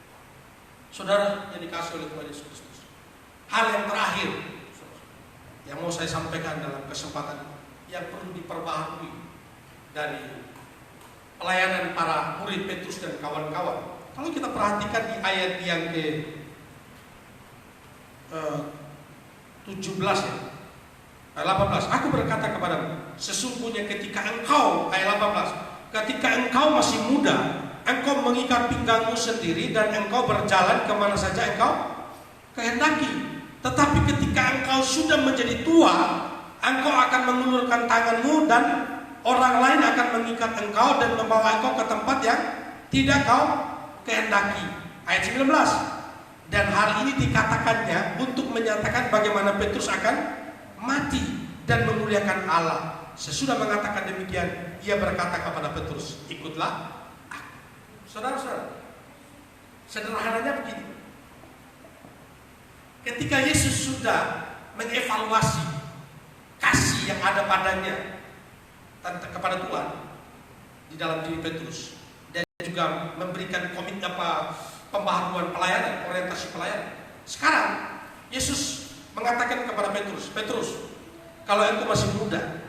Saudara yang dikasih oleh Tuhan Yesus Kristus. Hal yang terakhir yang mau saya sampaikan dalam kesempatan yang perlu diperbaharui dari pelayanan para murid Petrus dan kawan-kawan. Kalau kita perhatikan di ayat yang ke 17 ya, ayat 18, aku berkata kepadamu, sesungguhnya ketika engkau, ayat 18, ketika engkau masih muda, engkau mengikat pinggangmu sendiri dan engkau berjalan kemana saja engkau kehendaki. Tetapi ketika engkau sudah menjadi tua, engkau akan mengulurkan tanganmu dan orang lain akan mengikat engkau dan membawa engkau ke tempat yang tidak kau kehendaki. Ayat 19. Dan hal ini dikatakannya untuk menyatakan bagaimana Petrus akan mati dan memuliakan Allah. Sesudah mengatakan demikian, ia berkata kepada Petrus, ikutlah aku. Saudara-saudara, sederhananya begini. Ketika Yesus sudah mengevaluasi kasih yang ada padanya kepada Tuhan di dalam diri Petrus, dan juga memberikan pembaharuan pelayanan, orientasi pelayanan. Sekarang Yesus mengatakan kepada Petrus, Petrus, kalau engkau masih muda,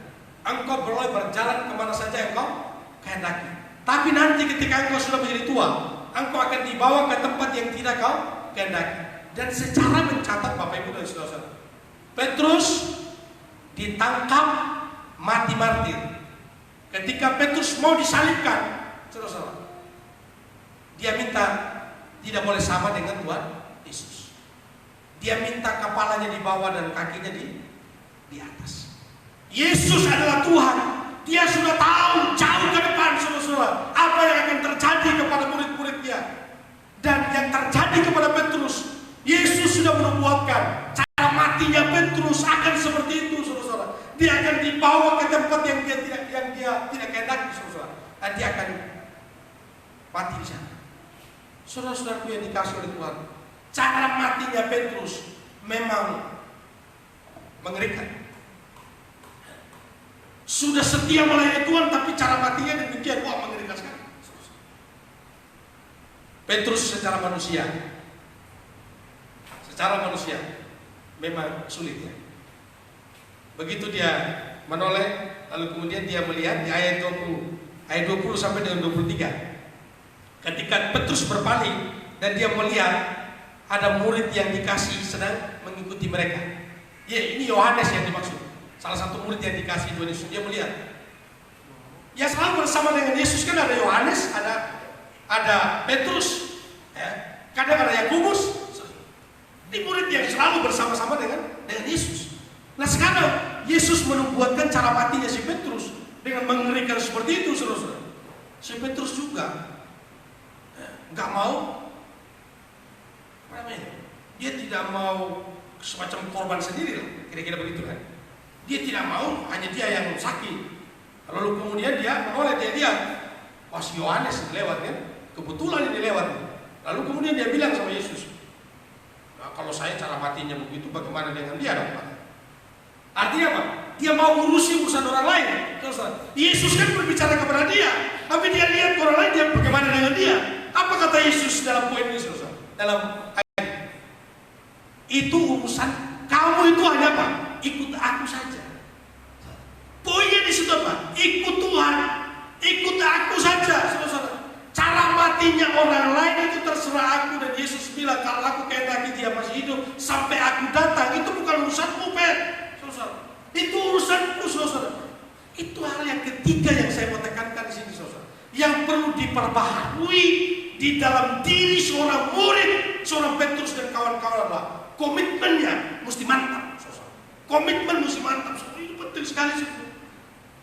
engkau boleh berjalan kemana saja engkau kehendaki. Tapi nanti ketika engkau sudah menjadi tua, engkau akan dibawa ke tempat yang tidak kau kehendaki. Dan secara mencatat Bapak Ibu dan Saudara, Petrus ditangkap mati martir. Ketika Petrus mau disalibkan, saudara-saudara, dia minta tidak boleh sama dengan Tuhan Yesus. Dia minta kepalanya di bawah dan kakinya di atas. Yesus adalah Tuhan. Dia sudah tahu jauh ke depan, saudara-saudara, apa yang akan terjadi kepada murid-muridnya. Dan yang terjadi kepada Petrus, Yesus sudah menubuatkan cara matinya Petrus akan seperti itu, saudara-saudara. Dia akan dibawa ke tempat yang dia tidak kehendaki, saudara-saudara. Dan dia akan mati di sana. Saudara-saudaraku yang dikasih oleh Tuhan, cara matinya Petrus memang mengerikan. Sudah setia melayani Tuhan, tapi cara matinya demikian, wah, mengerikan sekali. Petrus secara manusia memang sulit ya. Begitu dia menoleh, lalu kemudian dia melihat di ayat 20 sampai dengan 23. Ketika Petrus berpaling dan dia melihat ada murid yang dikasih sedang mengikuti mereka. Ya, ini Yohanes yang dimaksud. Salah satu murid yang dikasih Tuhan Yesus. Dia melihat, ya selalu bersama dengan Yesus, kan ada Yohanes, ada Petrus, ya, kadang ada Yakobus. Ini murid yang selalu bersama-sama dengan Yesus. Nah sekarang Yesus menubuatkan cara matinya si Petrus dengan mengerikan seperti itu, saudara-saudara. Si Petrus juga nggak mau, dia tidak mau semacam korban sendiri lah, kira-kira begitu kan. Dia tidak mau, hanya dia yang sakit. Lalu kemudian dia menoleh, dia lihat, wah si Yohanes lewat kan, kebetulan ini lewat. Lalu kemudian dia bilang sama Yesus, nah, kalau saya cara matinya begitu, bagaimana dengan dia dong Pak? Artinya apa? Dia mau ngurusi urusan orang lain. Yesus kan berbicara kepada dia, tapi dia lihat orang lain, dia bagaimana dengan dia? Apa kata Yesus dalam poin ini, saudara? Dalam ayat itu urusan kamu itu hanya apa? Ikut aku saja. Poinnya di situ apa? Ikut Tuhan, ikut aku saja, saudara. Cara matinya orang lain itu terserah aku, dan Yesus bilang kalau aku kehendaki dia masih hidup sampai aku datang, itu bukan urusanmu, Pet. Saudara. Itu urusanku, saudara. Itu hal yang ketiga yang saya mau tekankan di sini, saudara. Yang perlu diperbaharui di dalam diri seorang murid, seorang Petrus dan kawan-kawan adalah komitmennya mesti mantap, saudara. Komitmen mesti mantap, saudara. Itu penting sekali, saudara.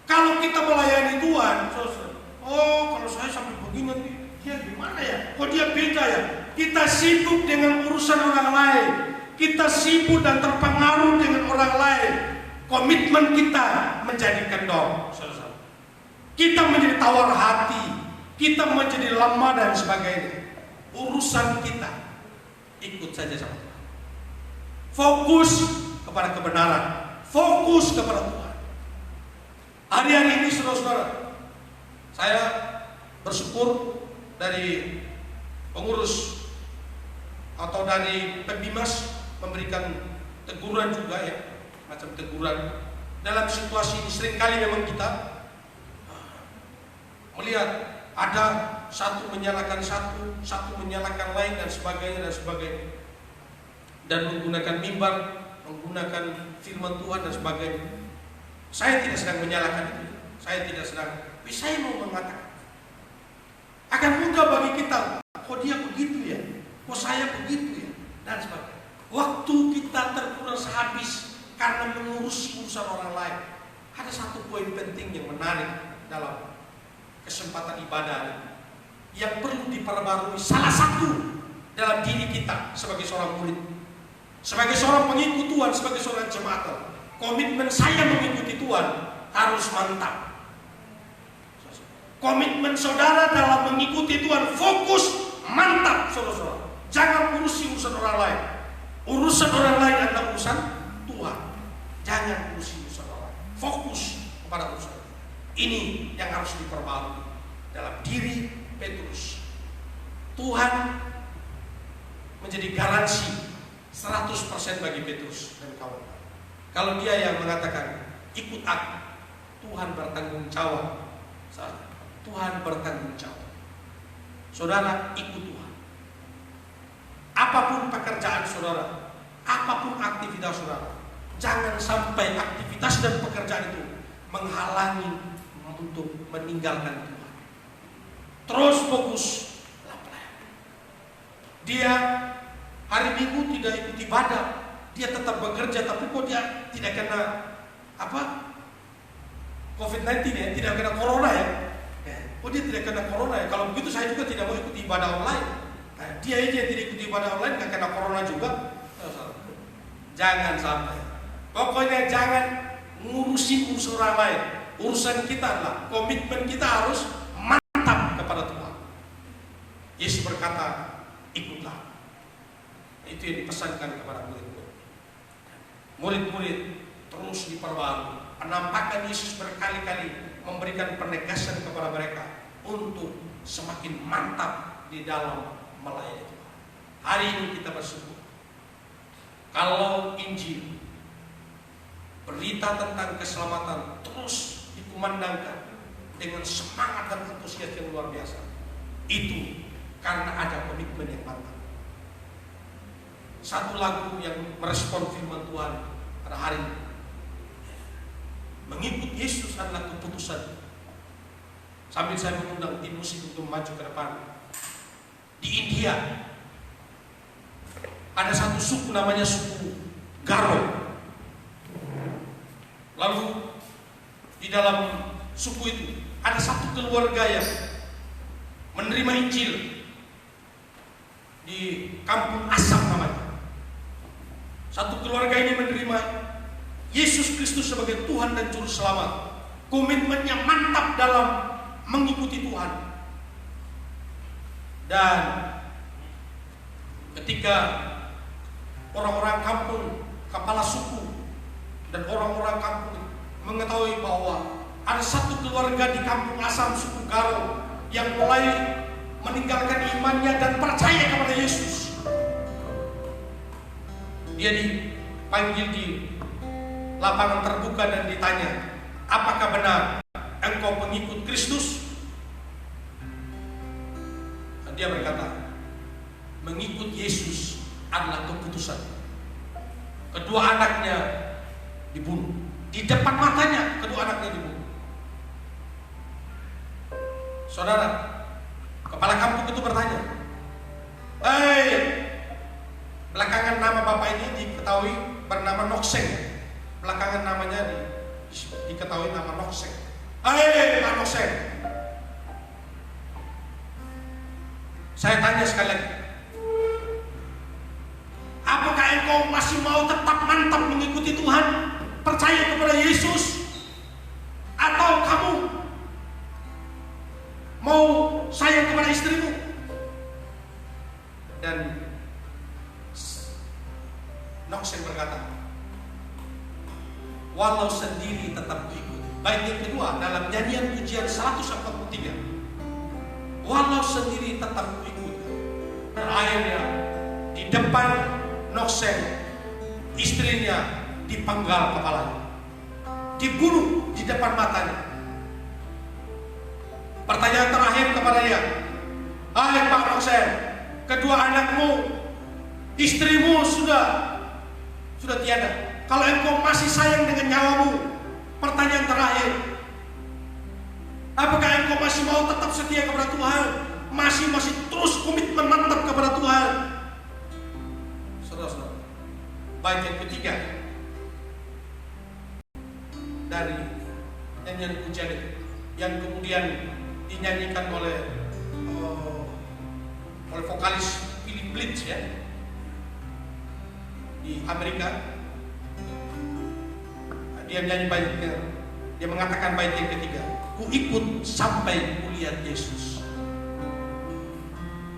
Kalau kita melayani Tuhan, saudara, oh kalau saya sampai begini, dia gimana ya? Kok dia beda ya? kita sibuk dengan urusan orang lain, kita sibuk dan terpengaruh dengan orang lain, komitmen kita menjadi kendor. Kita menjadi tawar hati, kita menjadi lemah dan sebagainya. Urusan kita ikut saja sama Tuhan. Fokus kepada kebenaran, fokus kepada Tuhan. Hari-hari ini saudara-saudara, saya bersyukur dari pengurus atau dari Pembimas memberikan teguran juga ya, macam teguran. Dalam situasi ini seringkali memang kita melihat ada satu menyalahkan satu menyalahkan lain dan sebagainya. Dan menggunakan mimbar, menggunakan firman Tuhan dan sebagainya. Saya tidak sedang menyalahkan itu. Saya tidak sedang, tapi saya mau mengatakan akan mudah bagi kita, kok dia begitu ya, kok saya begitu ya, dan sebagainya. Waktu kita terkuras habis karena mengurusi urusan orang lain. Ada satu poin penting yang menarik dalam kesempatan ibadah ini, yang perlu diperbarui. Salah satu dalam diri kita sebagai seorang murid, sebagai seorang pengikut Tuhan, sebagai seorang jemaat, komitmen saya mengikuti Tuhan harus mantap. Komitmen saudara dalam mengikuti Tuhan fokus mantap, saudara-saudara. Jangan urusi urusan orang lain. Urusan orang lain adalah urusan Tuhan. Jangan urusi urusan orang lain. Fokus kepada urusan. Ini yang harus diperbarui dalam diri Petrus. Tuhan menjadi garansi 100% bagi Petrus dan kawan. Kalau dia yang mengatakan ikut aku, Tuhan bertanggung jawab. Tuhan bertanggung jawab. Saudara ikut Tuhan. Apapun pekerjaan saudara, apapun aktivitas saudara, jangan sampai aktivitas dan pekerjaan itu menghalangi untuk meninggalkan Tuhan. Terus fokus. Dia hari Minggu tidak ikut ibadah, dia tetap bekerja, tapi kok dia tidak kena COVID-19 ya, tidak kena corona ya. Oh dia tidak kena corona ya. Kalau begitu saya juga tidak mau ikut ibadah online. Nah, dia aja yang tidak ikut ibadah online nggak kena corona juga. Jangan sampai. Pokoknya jangan ngurusin urusan orang lain. Urusan kita adalah komitmen kita harus mantap kepada Tuhan. Yesus berkata, ikutlah. Itu yang dipesankan kepada murid-murid. Murid-murid terus diperbarui. Penampakan Yesus berkali-kali memberikan penegasan kepada mereka untuk semakin mantap di dalam melayani Tuhan. Hari ini kita bersyukur kalau Injil, berita tentang keselamatan terus dikumandangkan dengan semangat dan antusias yang luar biasa. Itu karena ada komitmen yang mantap. Satu lagu yang merespon firman Tuhan pada hari ini, mengikut Yesus adalah keputusan. Sambil saya mengundang tim musik untuk maju ke depan. Di India ada satu suku namanya suku Garo. Lalu di dalam suku itu ada satu keluarga yang menerima Injil di kampung Asam namanya. Satu keluarga ini menerima Yesus Kristus sebagai Tuhan dan Juru Selamat. Komitmennya mantap dalam mengikuti Tuhan. Dan ketika orang-orang kampung, kepala suku dan orang-orang kampung mengetahui bahwa ada satu keluarga di kampung Asam suku Garo yang mulai meninggalkan imannya dan percaya kepada Yesus, dia dipanggil di lapangan terbuka dan ditanya, apakah benar engkau pengikut Kristus? Dan dia berkata, mengikut Yesus adalah keputusan. Kedua anaknya dibunuh. Di depan matanya kedua anaknya dibunuh. Saudara, kepala kampung itu bertanya, "Hei, belakangan nama bapak ini diketahui bernama Nokseng. Belakangan namanya diketahui nama Nokseng. Hei, Pak Nokseng, saya tanya sekali lagi, percaya kepada Yesus, atau kamu mau sayang kepada istrimu? Dan Noxen berkata, walau sendiri tetap ikut. Bait yang kedua dalam nyanyian pujian 143, walau sendiri tetap ikut. Dan akhirnya di depan Noxen, istrinya dipenggal kepalanya, dibunuh di depan matanya. Pertanyaan terakhir kepada dia, hai Pak Noxen, kedua anakmu, istrimu sudah tiada. Kalau engkau masih sayang dengan nyawamu, pertanyaan terakhir, apakah engkau masih mau tetap setia kepada Tuhan? Masih terus komitmen mantap kepada Tuhan? Saudara-saudara, bait yang ketiga dari nyanyian pujian itu, yang kemudian dinyanyikan oleh vokalis Philip Blitz ya, di Amerika. Dia menyanyi baitnya, dia mengatakan bait yang ketiga, ku ikut sampai kulihat Yesus.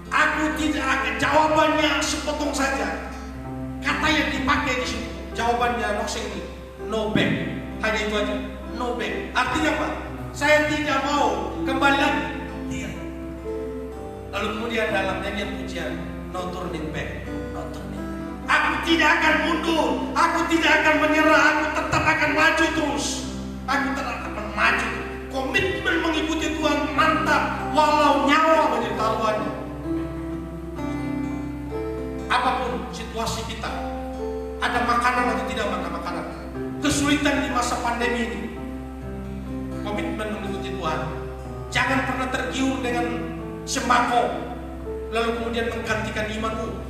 Aku tidak akan, jawabannya sepotong saja. Kata yang dipakai di situ, jawabannya Noxen ini, no back. Hanya itu aja, no back. Artinya apa? Saya tidak mau kembali lagi. Iya. Lalu kemudian dalam nyanyian pujian, no turning back. Aku tidak akan mundur, aku tidak akan menyerah, aku tetap akan maju terus. Aku tetap akan maju. Komitmen mengikuti Tuhan mantap, walau nyawa menjadi taruhannya. Apapun situasi kita, ada makanan atau tidak ada makanan, kesulitan di masa pandemi ini, komitmen mengikuti Tuhan. Jangan pernah tergiur dengan sembako, lalu kemudian menggantikan imanmu.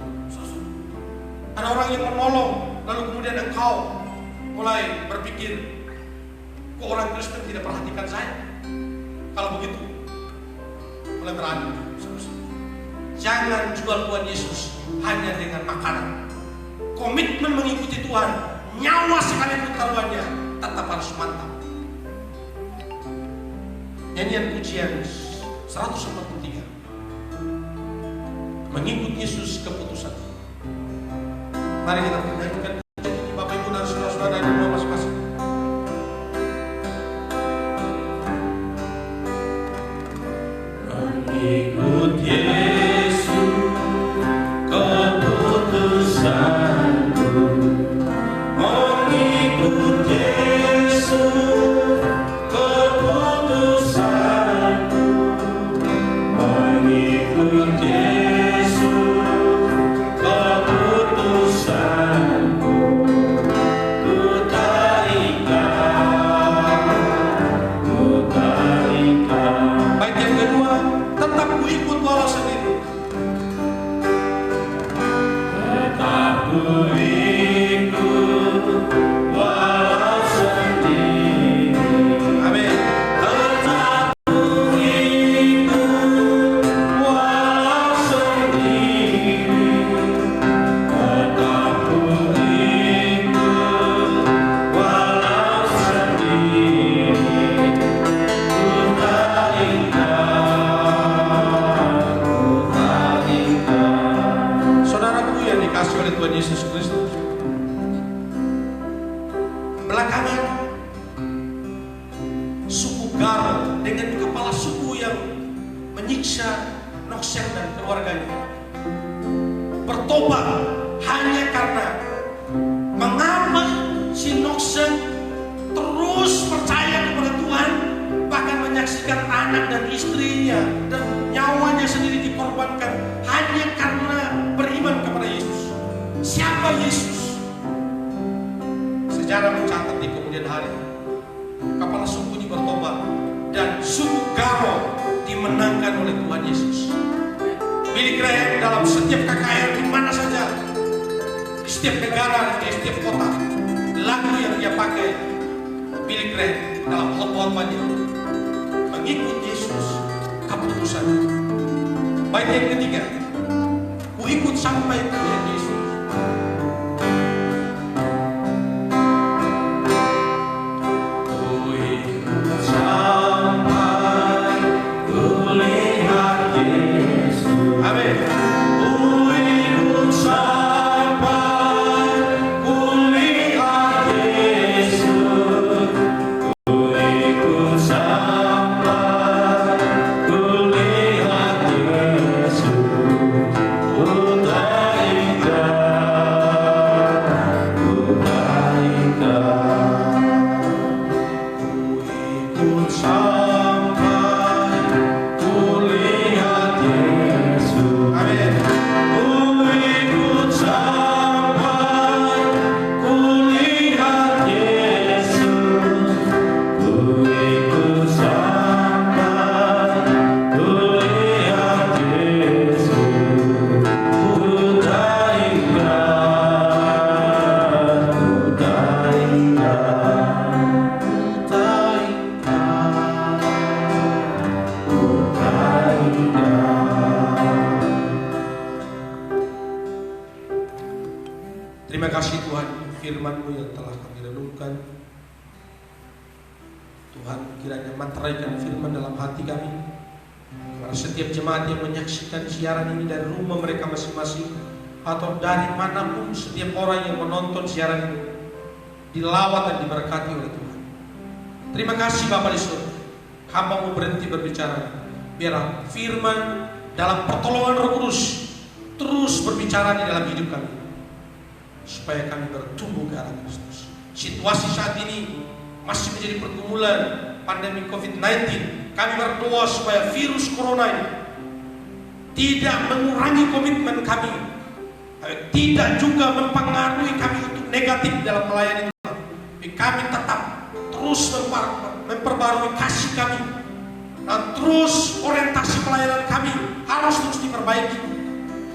Ada orang yang menolong, lalu kemudian engkau mulai berpikir, kok orang Kristen tidak perhatikan saya? Kalau begitu, mulai berani. Jangan jual Tuhan Yesus hanya dengan makanan. Komitmen mengikuti Tuhan, nyawa sekalipun taruhannya, tetap harus mantap. Nyanyian pujian 143, mengikut Yesus keputusan. Mari kita menyanyikan Bapak Ibu dan saudara-saudara di rumah masing-masing. Mengikut Yesus keputusanku, mengikut Yesus keputusanku, mengikut Yesus keputusanku, ku tak ikat. Bait yang kedua, tetap ku ikut walau sendiri. Tetap ku ikut walau sendiri. Amin. Tetap ku ikut walau sendiri. Tetap ku ikut walau sendiri. Ku tak ikat. Saudaraku yang dikasih oleh Tuhan Yesus Kristus, belakangan suku Garo dengan kepala suku yang menyiksa Noxen dan keluarganya bertobat hanya karena mengapa si Noxen terus percaya kepada Tuhan, bahkan menyaksikan anak dan istrinya dan nyawanya sendiri dikorbankan hanya karena beriman kepada Yesus. Siapa Yesus? Sejarah mencatat di kemudian hari, kepala suku ini bertobat dan suku Garo dimenangkan oleh Tuhan Yesus. Billy Graham dalam setiap KKR di mana saja, di setiap negara, di setiap kota, lagu yang dia pakai Billy Graham dalam khotbah-khotbahnya, mengikut Yesus keputusan. Bait yang ketiga, ku ikut sampai kulihat Yesus. ikut sampai kulihat Yesus. Amin. Ku ikut sampai kulihat Yesus. Ku ikut sampai kulihat Yesus. Kuda ingat, kuda ingat, kuda ingat, kuda ingat. Terima kasih Tuhan untuk firman-Mu yang telah kami renungkan. Tuhan, kiranya mantraikan firman dalam hati kami. Kepada setiap jemaat yang menyaksikan siaran ini dari rumah mereka masing-masing, atau dari manapun setiap orang yang menonton siaran ini, dilawat dan diberkati oleh Tuhan. Terima kasih Bapa di surga. Hamba-Mu berhenti berbicara. Biar firman dalam pertolongan Roh Kudus terus berbicara di dalam hidup kami, supaya kami bertumbuh ke arah Kristus. Situasi saat ini masih menjadi pergumulan pandemi COVID-19. Kami berdoa supaya virus corona ini tidak mengurangi komitmen kami, tidak juga mempengaruhi kami untuk negatif dalam melayani Tuhan. Tapi kami tetap terus memperbarui kasih kami, dan terus orientasi pelayanan kami harus terus diperbaiki.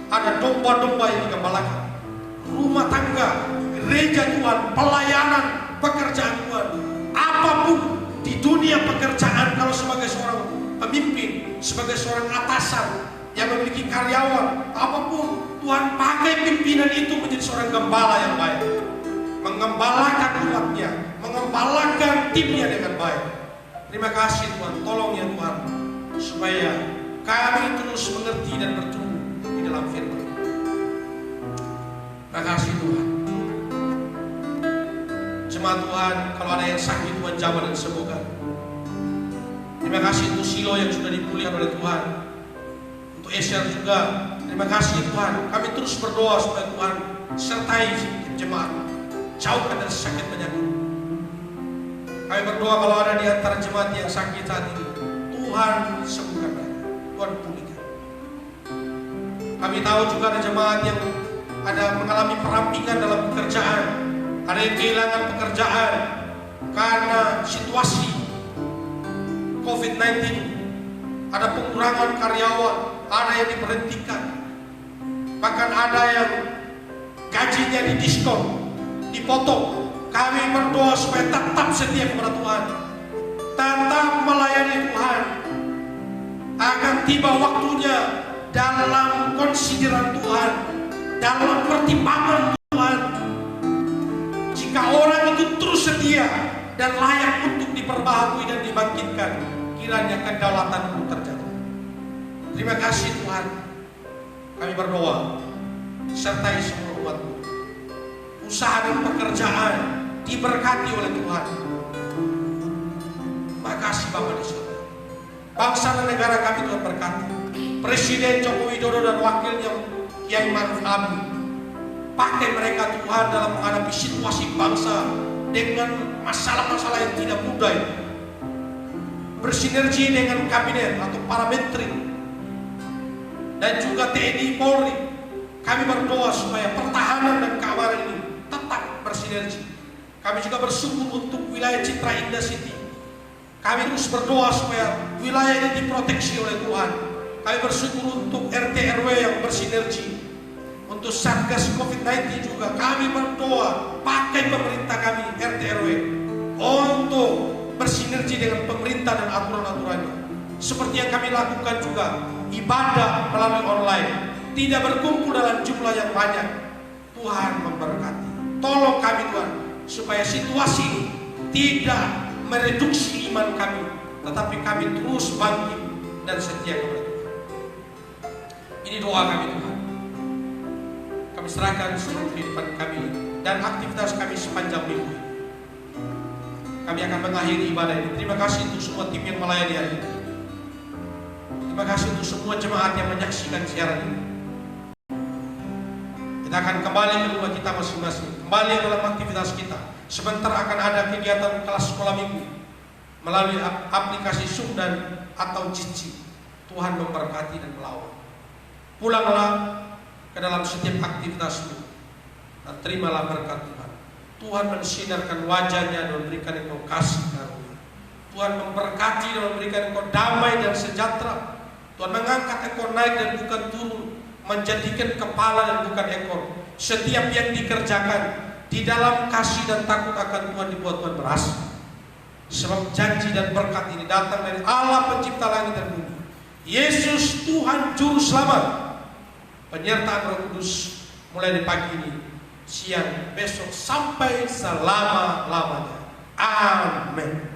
Ada domba-domba yang digembalakan, rumah tangga, gereja Tuhan, pelayanan, pekerjaan Tuhan. Apapun di dunia pekerjaan, kalau sebagai seorang pemimpin, sebagai seorang atasan yang memiliki karyawan, apapun Tuhan pakai pimpinan itu menjadi seorang gembala yang baik, mengembalakan umatnya, mengembalakan timnya dengan baik. Terima kasih Tuhan, tolong ya Tuhan, supaya kami terus mengerti dan bertumbuh di dalam firman. Terima kasih Tuhan. Jemaat Tuhan, kalau ada yang sakit Tuhan jamah dan sembuhkan. Terima kasih untuk Silo yang sudah dipulihkan oleh Tuhan. Untuk Esher juga, terima kasih Tuhan. Kami terus berdoa supaya Tuhan sertai jemaat, jauhkan dari sakit penyakit. Kami berdoa kalau ada di antara jemaat yang sakit saat ini, Tuhan sembuhkan mereka, Tuhan pulihkan. Kami tahu juga ada jemaat yang ada mengalami perampingan dalam pekerjaan, ada yang kehilangan pekerjaan karena situasi COVID-19, ada pengurangan karyawan, ada yang diberhentikan, bahkan ada yang gajinya didiskon, dipotong. Kami berdoa supaya tetap setia kepada Tuhan, tetap melayani Tuhan, akan tiba waktunya dalam konsideran Tuhan, dalam pertimbangan Tuhan. Jika orang itu terus setia dan layak untuk diperbaharui dan dibangkitkan, kiranya kedaulatan terjadi. Terima kasih Tuhan. Kami berdoa, sertai semua umat-Mu. Usaha dan pekerjaan diberkati oleh Tuhan. Makasih Bapa di surga. Bangsa dan negara kami Tuhan berkati. Presiden Joko Widodo dan wakilnya Kiai Maruf Amin, pakai mereka Tuhan dalam menghadapi situasi bangsa dengan masalah-masalah yang tidak mudah ini. Bersinergi dengan kabinet atau para menteri dan juga TNI Polri. Kami berdoa supaya pertahanan dan keamanan ini tetap bersinergi. Kami juga bersyukur untuk wilayah Citra Indah City. Kami terus berdoa supaya wilayah ini diproteksi oleh Tuhan. Kami bersyukur untuk RT RW yang bersinergi. Untuk Satgas COVID-19 juga kami berdoa, pakai pemerintah kami RT RW untuk bersinergi dengan pemerintah dan aturan-aturannya. Seperti yang kami lakukan juga, ibadah melalui online, tidak berkumpul dalam jumlah yang banyak. Tuhan memberkati. Tolong kami Tuhan, supaya situasi ini tidak mereduksi iman kami, tetapi kami terus bangkit dan setia kepada Tuhan. Ini doa kami Tuhan. Kami serahkan seluruh kehidupan kami dan aktivitas kami sepanjang minggu ini. Kami akan mengakhiri ibadah ini. Terima kasih untuk semua tim yang melayani hari ini. Terima kasih untuk semua jemaat yang menyaksikan siaran ini. Kita akan kembali ke rumah kita masing-masing, kembali dalam aktivitas kita. Sebentar akan ada kegiatan kelas sekolah minggu. melalui aplikasi Zoom dan atau Jitsi. Tuhan memberkati dan melawat. Pulanglah ke dalam setiap aktivitasmu dan terimalah berkat Tuhan. Tuhan mensinarkan wajahnya dan memberikan engkau kasih karunia. Tuhan memberkati dan memberikan engkau damai dan sejahtera. Tuhan mengangkat engkau naik dan bukan turun, menjadikan kepala dan bukan ekor. Setiap yang dikerjakan di dalam kasih dan takut akan Tuhan dibuat Tuhan berhasil. Sebab janji dan berkat ini datang dari Allah pencipta langit dan bumi, Yesus Tuhan Juru Selamat. Penyertaan Roh Kudus mulai di pagi ini, siang, besok, sampai selama-lamanya. Amin.